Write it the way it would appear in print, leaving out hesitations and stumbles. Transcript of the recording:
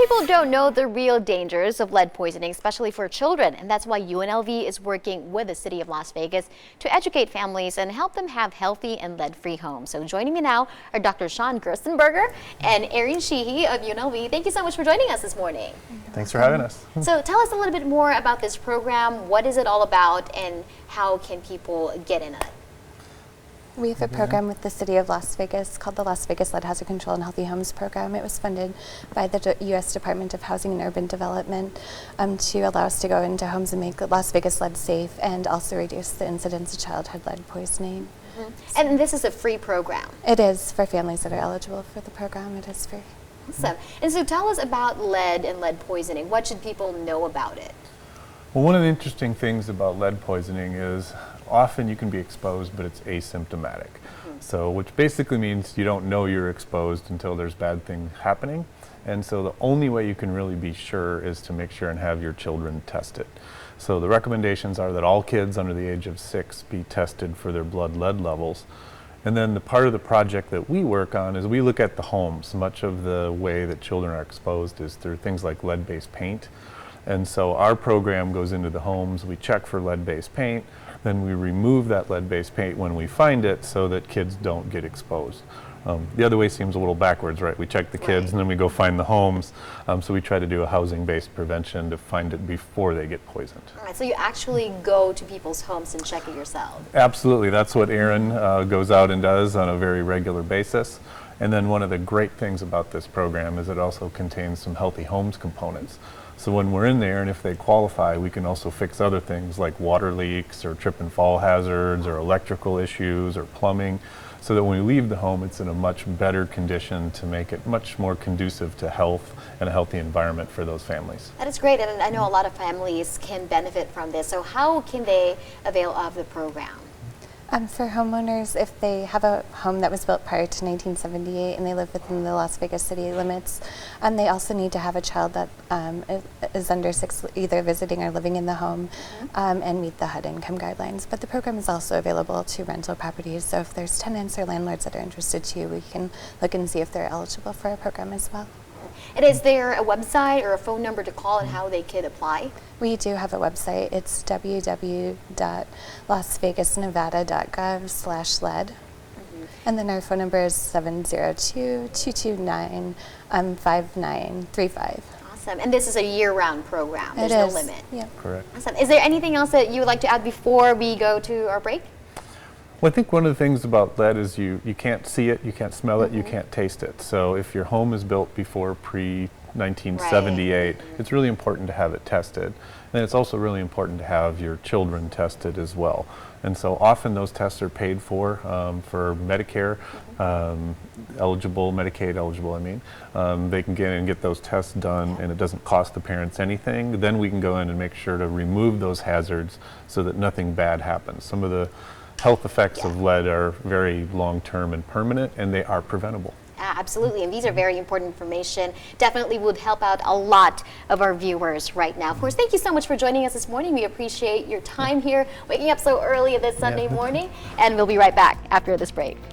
people don't know the real dangers of lead poisoning, especially for children, and that's why UNLV is working with the city of Las Vegas to educate families and help them have healthy and lead-free homes. So joining me now are Dr. Sean Gerstenberger and Erin Sheehy of UNLV. Thank you so much for joining us this morning. Thanks for having us. So tell us a little bit more about this program. What is it all about, and how can people get in it? We have a program with the City of Las Vegas called the Las Vegas Lead Hazard Control and Healthy Homes Program. It was funded by the U.S. Department of Housing and Urban Development to allow us to go into homes and make Las Vegas lead safe and also reduce the incidence of childhood lead poisoning. And this is a free program. It is for families that are eligible for the program. It is free. Awesome. And so tell us about lead and lead poisoning. What should people know about it? Well, one of the interesting things about lead poisoning is often you can be exposed, but it's asymptomatic. So, which basically means you don't know you're exposed until there's bad things happening. And so the only way you can really be sure is to make sure and have your children tested. So the recommendations are that all kids under the age of 6 be tested for their blood lead levels. And then the part of the project that we work on is we look at the homes. Much of the way that children are exposed is through things like lead-based paint. And so our program goes into the homes, we check for lead-based paint, then we remove that lead-based paint when we find it so that kids don't get exposed. The other way seems a little backwards, right? We check the kids and then we go find the homes. So we try to do a housing-based prevention to find it before they get poisoned. All right, so you actually go to people's homes and check it yourself? Absolutely. That's what Erin goes out and does on a very regular basis. And then one of the great things about this program is it also contains some healthy homes components. So when we're in there, and if they qualify, we can also fix other things like water leaks or trip and fall hazards or electrical issues or plumbing, so that when we leave the home, it's in a much better condition to make it much more conducive to health and a healthy environment for those families. That is great, and I know a lot of families can benefit from this. So how can they avail of the program? For homeowners, if they have a home that was built prior to 1978 and they live within the Las Vegas city limits, they also need to have a child that is under 6, either visiting or living in the home, and meet the HUD income guidelines. But the program is also available to rental properties, so if there's tenants or landlords that are interested too, we can look and see if they're eligible for our program as well. And is there a website or a phone number to call and how they could apply? We do have a website. It's www.lasvegasnevada.gov/lead. And then our phone number is 702-229-5935. Awesome. And this is a year-round program. There's no limit. Yeah. Correct. Awesome. Is there anything else that you would like to add before we go to our break? Well, I think one of the things about lead is you can't see it, you can't smell it, you can't taste it. So if your home is built before pre-1978, it's really important to have it tested. And it's also really important to have your children tested as well. And so often those tests are paid for Medicare eligible, Medicaid eligible, they can get in and get those tests done, and it doesn't cost the parents anything. Then we can go in and make sure to remove those hazards so that nothing bad happens. Some of the health effects of lead are very long-term and permanent, and they are preventable. Absolutely, and these are very important information. Definitely would help out a lot of our viewers right now. Of course, thank you so much for joining us this morning. We appreciate your time here, waking up so early this Sunday morning, and we'll be right back after this break.